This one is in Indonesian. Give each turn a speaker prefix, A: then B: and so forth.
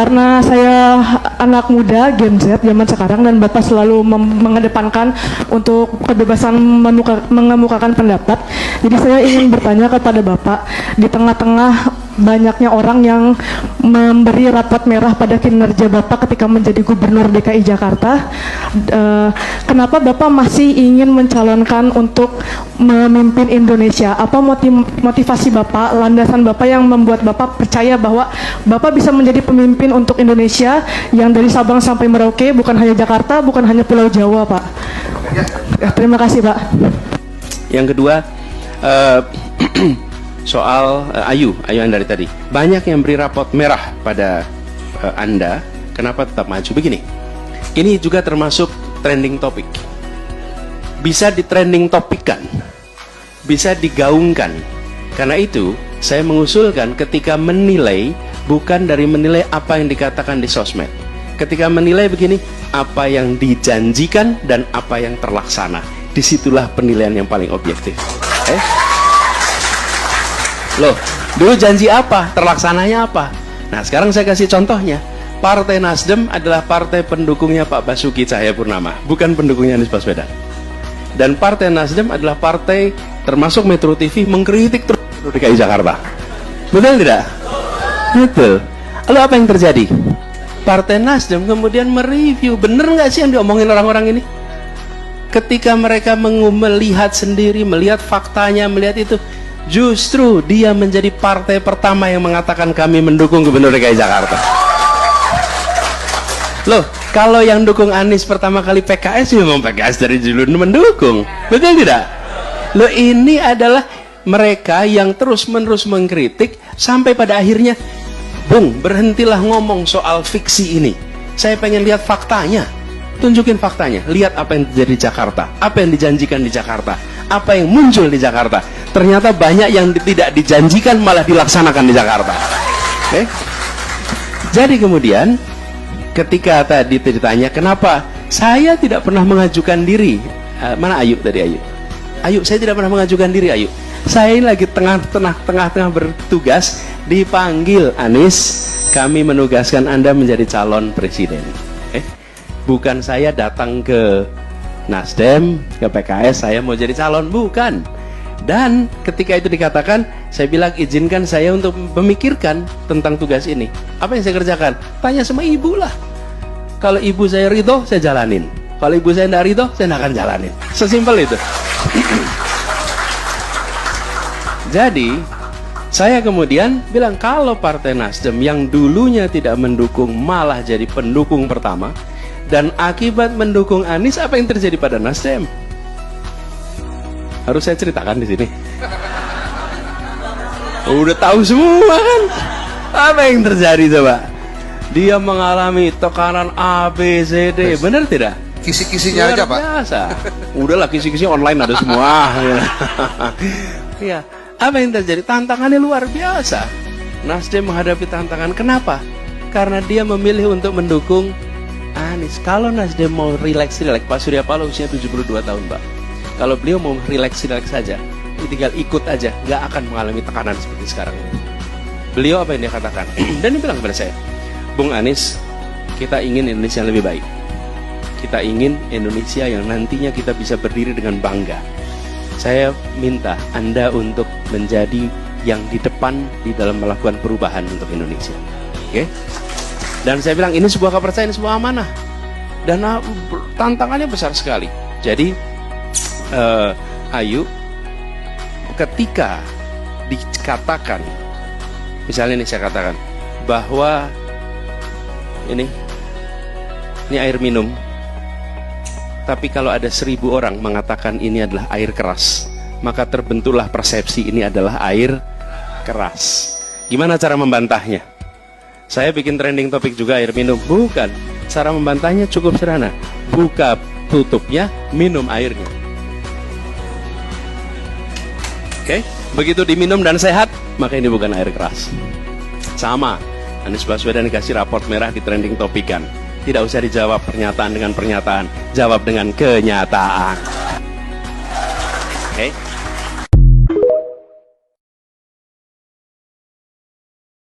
A: Karena saya anak muda Gen Z zaman sekarang dan Bapak selalu mengedepankan untuk kebebasan mengemukakan pendapat. Jadi saya ingin bertanya kepada Bapak, di tengah-tengah banyaknya orang yang memberi rapot merah pada kinerja Bapak ketika menjadi Gubernur DKI Jakarta, kenapa Bapak masih ingin mencalonkan untuk memimpin Indonesia? Apa motivasi Bapak, landasan Bapak yang membuat Bapak percaya bahwa Bapak bisa menjadi pemimpin untuk Indonesia yang dari Sabang sampai Merauke, bukan hanya Jakarta, bukan hanya Pulau Jawa, Pak? Terima kasih, Pak.
B: Yang kedua, soal Ayu Anda dari tadi, banyak yang beri rapot merah pada Anda, kenapa tetap maju? Begini, ini juga termasuk trending topik, bisa di trending topikkan, bisa digaungkan. Karena itu saya mengusulkan ketika menilai, bukan dari menilai apa yang dikatakan di sosmed. Ketika menilai begini, apa yang dijanjikan dan apa yang terlaksana, disitulah penilaian yang paling objektif. Loh, dulu janji apa, terlaksananya apa? Nah, sekarang saya kasih contohnya. Partai Nasdem adalah partai pendukungnya Pak Basuki Cahayapurnama, bukan pendukungnya Anies Baswedan. Dan Partai Nasdem adalah partai termasuk Metro TV mengkritik terus DKI Jakarta. Betul tidak? Betul. Lalu apa yang terjadi? Partai Nasdem kemudian mereview, bener nggak sih yang diomongin orang-orang ini? Ketika mereka melihat sendiri, melihat faktanya, melihat itu, justru dia menjadi partai pertama yang mengatakan kami mendukung Gubernur DKI Jakarta. Loh, kalau yang dukung Anies pertama kali PKS, memang PKS dari dulu mendukung. Betul tidak? Loh, ini adalah mereka yang terus-menerus mengkritik sampai pada akhirnya, Bung, berhentilah ngomong soal fiksi ini. Saya pengen lihat faktanya. Tunjukin faktanya. Lihat apa yang terjadi di Jakarta, apa yang dijanjikan di Jakarta, apa yang muncul di Jakarta. Ternyata banyak yang tidak dijanjikan malah dilaksanakan di Jakarta. Jadi kemudian ketika tadi ditanya kenapa saya tidak pernah mengajukan diri, mana Ayu tadi? Ayu, saya tidak pernah mengajukan diri. Ayu, saya lagi tengah-tengah bertugas, dipanggil Anies, kami menugaskan Anda menjadi calon presiden. Bukan saya datang ke Nasdem, ke PKS, saya mau jadi calon, bukan. Dan ketika itu dikatakan, saya bilang izinkan saya untuk memikirkan tentang tugas ini. Apa yang saya kerjakan? Tanya sama ibu lah. Kalau ibu saya ridho, saya jalanin. Kalau ibu saya tidak ridho, saya tidak akan jalanin. Sesimpel itu. Jadi saya kemudian bilang, kalau Partai Nasdem yang dulunya tidak mendukung malah jadi pendukung pertama, dan akibat mendukung Anies, apa yang terjadi pada Nasdem? Harus saya ceritakan di sini. Udah tahu semua kan? Apa yang terjadi coba? Dia mengalami tekanan A, B, C, D. Benar tidak?
C: Kisi-kisinya aja, Pak.
B: Biasa. Udahlah, kisi-kisi online ada semua. Ya. Apa yang terjadi? Tantangannya luar biasa. Nasdem menghadapi tantangan. Kenapa? Karena dia memilih untuk mendukung Anies. Kalau Nasdem mau relax, Pak Surya Paloh usia 72 tahun, Pak. Kalau beliau mau relax saja, tinggal ikut aja, nggak akan mengalami tekanan seperti sekarang ini. Beliau apa yang dia katakan? Dan dia bilang kepada saya, Bung Anies, kita ingin Indonesia yang lebih baik. Kita ingin Indonesia yang nantinya kita bisa berdiri dengan bangga. Saya minta Anda untuk menjadi yang di depan di dalam melakukan perubahan untuk Indonesia. Oke? Dan saya bilang ini sebuah kepercayaan, sebuah amanah. Dan tantangannya besar sekali. Jadi Ayu, ketika dikatakan, misalnya ini saya katakan bahwa ini air minum, tapi kalau ada 1000 orang mengatakan ini adalah air keras, maka terbentuklah persepsi ini adalah air keras. Gimana cara membantahnya? Saya bikin trending topik juga air minum. Bukan. Cara membantahnya cukup sederhana. Buka tutupnya, minum airnya. Oke? Begitu diminum dan sehat, maka ini bukan air keras. Sama. Anies Baswedan dikasih raport merah di trending topikan. Tidak usah dijawab pernyataan dengan pernyataan. Jawab dengan kenyataan. Oke?